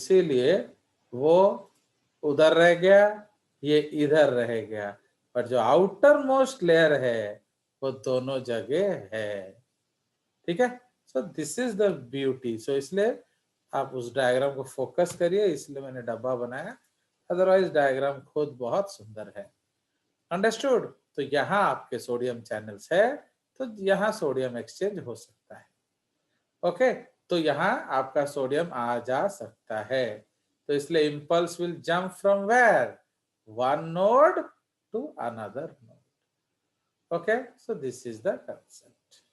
इसीलिए वो उधर रह गया, ये इधर रह गया, पर जो आउटर मोस्ट लेयर है वो दोनों जगह है। ठीक है, so this is the beauty. So इसलिए आप उस डायग्राम को फोकस करिए, इसलिए मैंने डब्बा बनाया, अदरवाइज डायग्राम खुद बहुत सुंदर है। अंडरस्टूड? तो यहाँ आपके सोडियम चैनल्स है, तो यहाँ सोडियम एक्सचेंज हो सकता है। ओके, तो यहाँ आपका सोडियम आ जा सकता है, तो इसलिए impulse will jump from where, one node to another node. Okay, so this is the concept.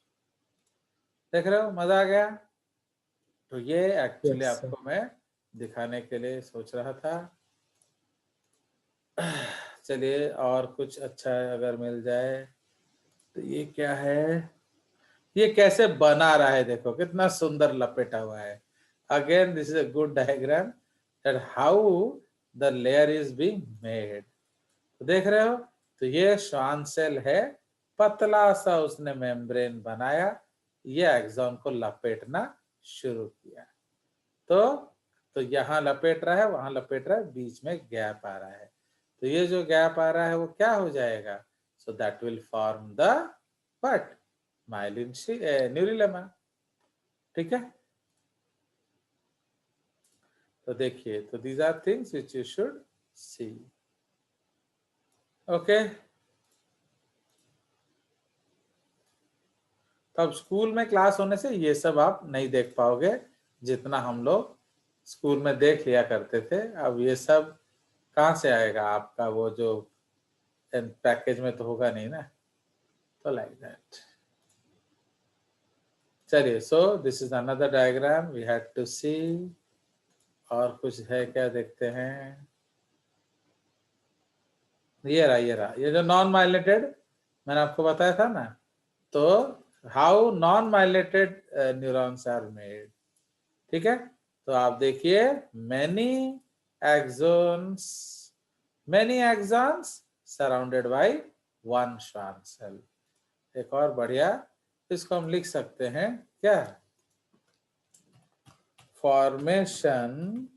देख रहे हो, मजा आ गया? तो ये एक्चुअली Yes, sir. आपको मैं दिखाने के लिए सोच रहा था। चलिए, और कुछ अच्छा अगर मिल जाए तो ये क्या है, ये कैसे बना रहा है, देखो कितना सुंदर लपेटा हुआ है। Again this is a good diagram that how the layer is being made. तो देख रहे हो, तो ये श्वान सेल है, पतला सा उसने मेम्ब्रेन बनाया, ये एक्सॉन को लपेटना शुरू किया। तो यहाँ लपेट रहा है, वहां लपेट रहा है, बीच में गैप आ रहा है, तो ये जो गैप आ रहा है वो क्या हो जाएगा? So that will form the what? Myelin neurilemma. ठीक है, तो देखिए, तो these are things which you should see. Okay, तो अब स्कूल में क्लास होने से ये सब आप नहीं देख पाओगे, जितना हम लोग स्कूल में देख लिया करते थे। अब ये सब कहाँ से आएगा आपका, वो जो पैकेज में तो होगा नहीं ना, तो लाइक दैट। चलिए, so this is another diagram we had to see. और कुछ है क्या, देखते हैं। ये रहा, ये रहा, ये जो नॉन माइलेटेड मैंने आपको बताया था ना, तो how non myelinated neurons are made. ठीक है, तो आप देखिए, many axons surrounded by one Schwann cell. एक और बढ़िया, इसको हम लिख सकते हैं क्या, formation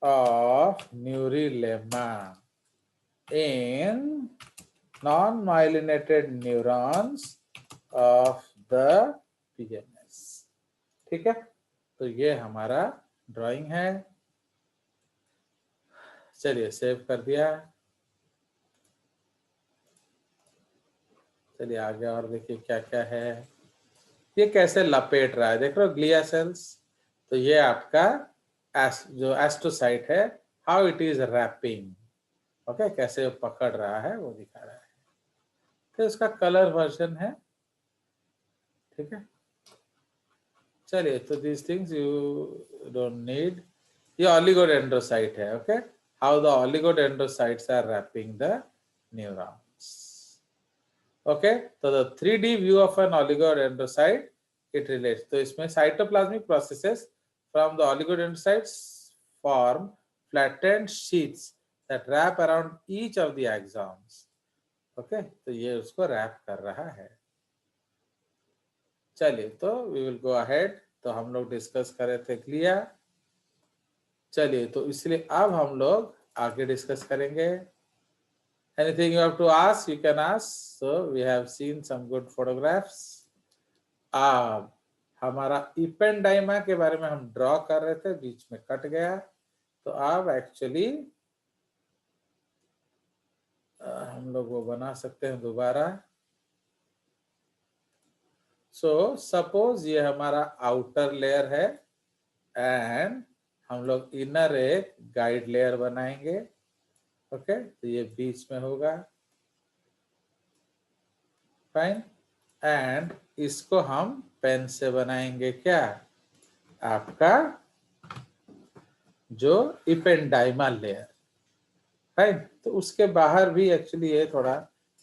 of neurilemma in non-myelinated neurons of the PMS। ठीक है, तो ये हमारा ड्राइंग है। चलिए, सेव कर दिया। चलिए आगे और देखिए क्या क्या है। ये कैसे लपेट रहा है, देख रहे हो, ग्लिया सेल्स। तो ये आपका जो एस्ट्रोसाइट है, how it is wrapping. Okay, कैसे पकड़ रहा है वो दिखा रहा है। तो इसका कलर वर्जन है। ठीक है, चलिए, तो this things you don't need. ये ऑलिगोडेंड्रोसाइट है। Okay, how the oligodendrocytes are wrapping the neurons. Okay, तो the 3D view of an oligodendrocyte it relates, तो इसमें cytoplasmic processes from the oligodendrocytes form flattened sheets that wrap around each of the axons. Okay, तो ये उसको rap कर रहा है। चलिए, तो वी विल गो अहेड। तो हम लोग डिस्कस कर रहे थे ग्लिया। चलिए, तो इसलिए अब हम लोग आगे डिस्कस करेंगे। Anything you have to ask, you can ask. So we have seen some good photographs. अब हमारा इपेंडाइमा के बारे में हम ड्रॉ कर रहे थे, बीच में कट गया, तो अब एक्चुअली हम लोग वो बना सकते हैं दोबारा। सो सपोज ये हमारा आउटर लेयर है, एंड हम लोग इनर एक गाइड लेयर बनाएंगे। ओके, तो ये बीच में होगा, फाइन। एंड इसको हम पेन से बनाएंगे क्या, आपका जो इपेंडाइमा लेयर, फाइन। तो उसके बाहर भी एक्चुअली ये थोड़ा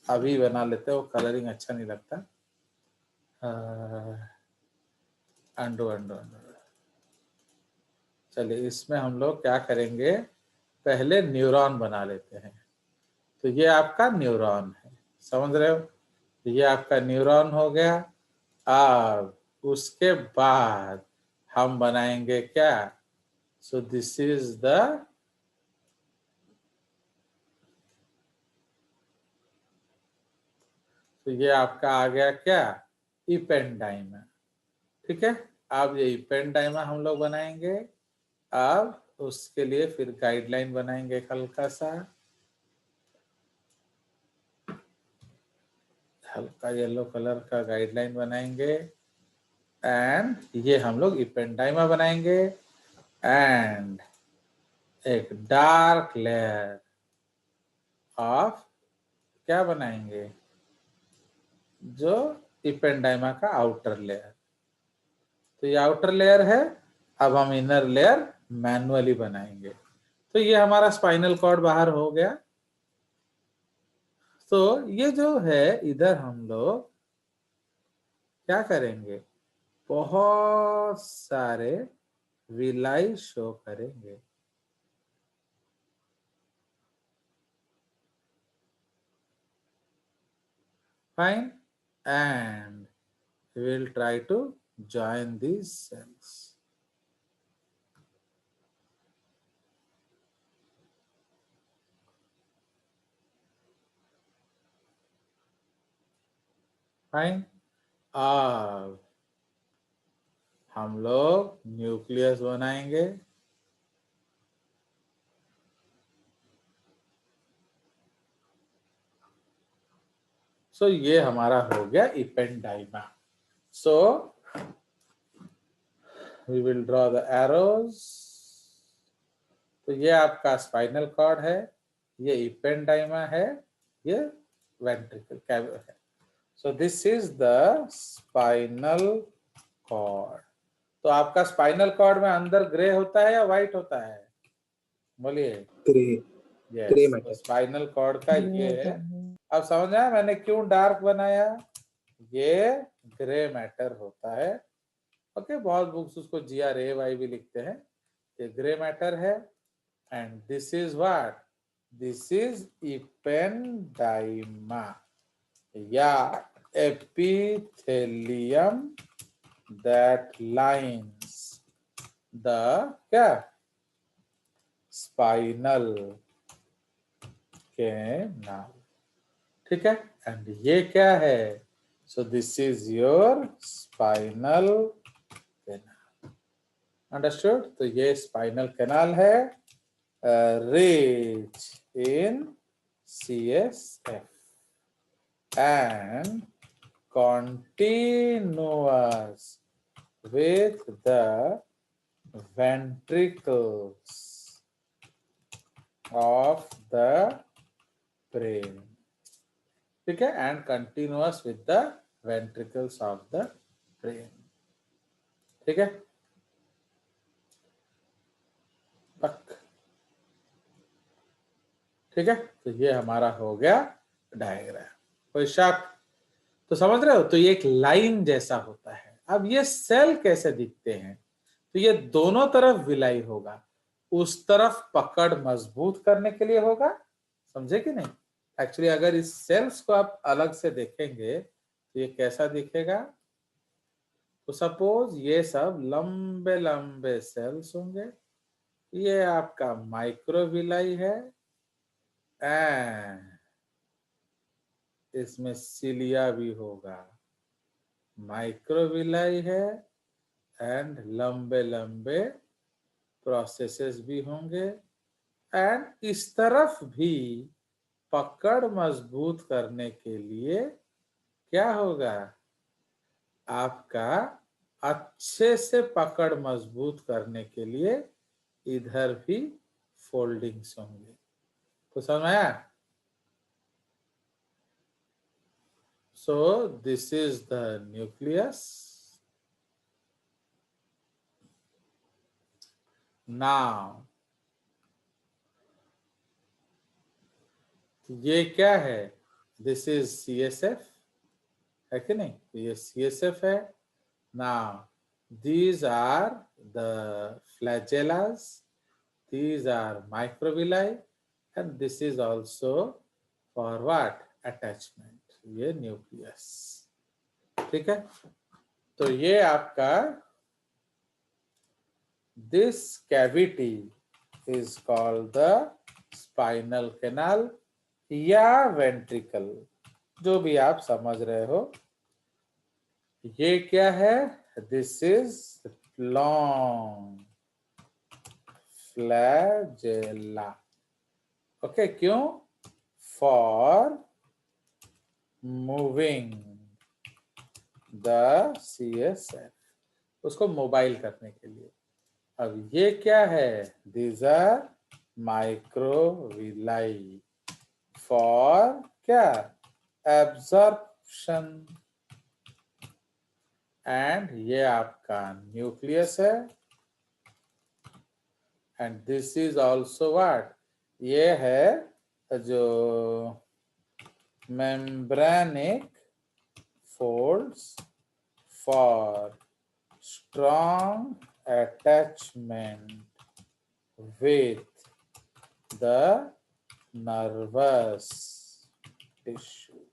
अभी बना लेते हैं, वो कलरिंग अच्छा नहीं लगता। अंडो अंडो अंडो। चलिए, इसमें हम लोग क्या करेंगे, पहले न्यूरॉन बना लेते हैं। तो ये आपका न्यूरॉन है, समझ रहे हो, तो ये आपका न्यूरॉन हो गया। अब उसके बाद हम बनाएंगे क्या, So this is the तो ये आपका आ गया क्या, इपेंडाइमा। ठीक है, अब ये इपेंडाइमा हम लोग बनाएंगे। अब उसके लिए फिर गाइडलाइन बनाएंगे, हल्का सा हल्का येलो कलर का गाइडलाइन बनाएंगे। एंड ये हम लोग इपेंडाइमा बनाएंगे एंड एक डार्क लेयर ऑफ क्या बनाएंगे, जो इपेंडाइमा का आउटर लेयर। तो ये आउटर लेयर है, अब हम इनर लेयर मैन्युअली बनाएंगे। तो ये हमारा स्पाइनल कॉर्ड बाहर हो गया। तो ये जो है इधर हम लोग क्या करेंगे, बहुत सारे विलाई शो करेंगे। Fine, and we will try to join these cells. Fine, अब हम लोग न्यूक्लियस बनाएंगे। सो ये हमारा हो गया ependyma. So we will draw the arrows. तो ये आपका स्पाइनल कॉर्ड है, ये इपेंडाइमा है, ये वेंट्रिकल कैविटी है। So this is the spinal cord. तो आपका स्पाइनल कॉर्ड में अंदर ग्रे होता है या व्हाइट होता है, बोलिए। Grey, grey yes, matter. Spinal cord का ये है। अब समझ आया मैंने क्यों डार्क बनाया, ये ग्रे मैटर होता है। ओके, बहुत बुक्स उसको GRAY भी लिखते हैं। ये ग्रे मैटर है and this is what, this is ependyma या एपिथेलियम दैट लाइन्स द क्या, स्पाइनल कैनाल। ठीक है, एंड ये क्या है, so this is your spinal canal. Understood. तो ये स्पाइनल कैनाल है, rich in CSF and continuous with the ventricles of the brain. ठीक है, and continuous with the ventricles of the brain. ठीक है, पक। ठीक है, तो ये हमारा हो गया डायग्राम। कोई शक? तो समझ रहे हो, तो ये एक लाइन जैसा होता है। अब ये सेल कैसे दिखते हैं, तो ये दोनों तरफ विलाई होगा, उस तरफ पकड़ मजबूत करने के लिए होगा, समझे कि नहीं। एक्चुअली अगर इस सेल्स को आप अलग से देखेंगे तो ये कैसा दिखेगा, तो सपोज ये सब लंबे लंबे सेल्स होंगे, ये आपका माइक्रोविलाई है एंड इसमें सिलिया भी होगा। माइक्रोविलाई है एंड लंबे लंबे प्रोसेसेस भी होंगे एंड इस तरफ भी पकड़ मजबूत करने के लिए क्या होगा, आपका अच्छे से पकड़ मजबूत करने के लिए इधर भी फोल्डिंग्स होंगे। तो समझ आया। सो this is the nucleus. Now ये क्या है, दिस इज CSF है कि नहीं, तो ये CSF है। Now these are the flagellas, these are microvilli and this is also for what, attachment, ये न्यूक्लियस। ठीक है, तो ये आपका this cavity is called the spinal canal या वेंट्रिकल, जो भी आप समझ रहे हो। ये क्या है? This is long flagella. Okay, क्यों? फॉर मूविंग द CSF, उसको मोबाइल करने के लिए। अब ये क्या है? दीज आर माइक्रोविलाई फॉर क्या? एब्जॉर्प्शन। एंड ये आपका न्यूक्लियस है। And this is also what? ये है जो membranic folds for strong attachment with the nervous tissue।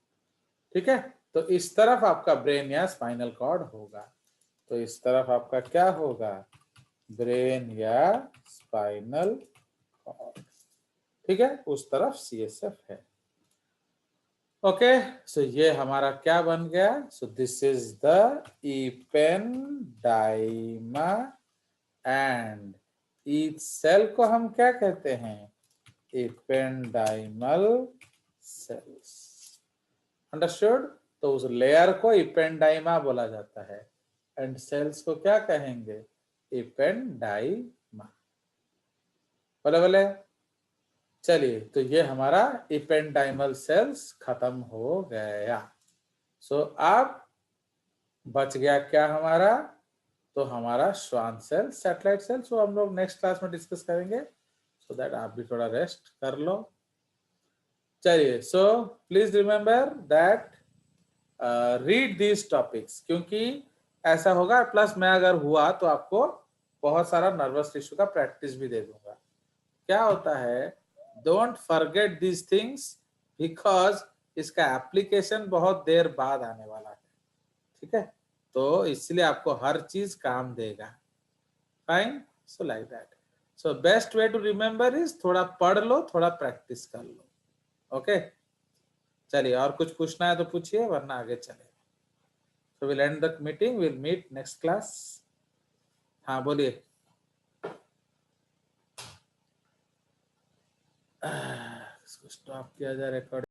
ठीक है, तो इस तरफ आपका ब्रेन या स्पाइनल कॉर्ड होगा, तो इस तरफ आपका क्या होगा? ब्रेन या स्पाइनल कॉर्ड। ठीक है, उस तरफ CSF है। ओके, सो ये हमारा क्या बन गया? So this is the ependyma and each cell को हम क्या कहते हैं? Ependymal cells. अंडरस्टूड? तो उस लेयर को इपेंडाइमा बोला जाता है एंड सेल्स को क्या कहेंगे? इपेंडाइमा। बोले बोले। चलिए, तो ये हमारा इपेंडाइमल सेल्स खत्म हो गया। सो अब बच गया क्या हमारा? तो हमारा श्वान सेल, सैटेलाइट सेल्स, वो हम लोग नेक्स्ट क्लास में डिस्कस करेंगे, सो दैट आप भी थोड़ा रेस्ट कर लो। चलिए, so please remember that read these topics, क्योंकि ऐसा होगा, प्लस मैं अगर हुआ तो आपको बहुत सारा नर्वस टिश्यू का प्रैक्टिस भी दे दूंगा। क्या होता है? Don't forget these things, because इसका एप्लीकेशन बहुत देर बाद आने वाला है। ठीक है, तो इसलिए आपको हर चीज काम देगा। Fine, so like that. So best way to remember is थोड़ा पढ़ लो, थोड़ा प्रैक्टिस कर लो। ओके, चलिए, और कुछ पूछना है तो पूछिए, वरना आगे चले। So will end the meeting, will meet next class. हाँ बोलिए। इसको स्टॉप किया जाए रिकॉर्ड।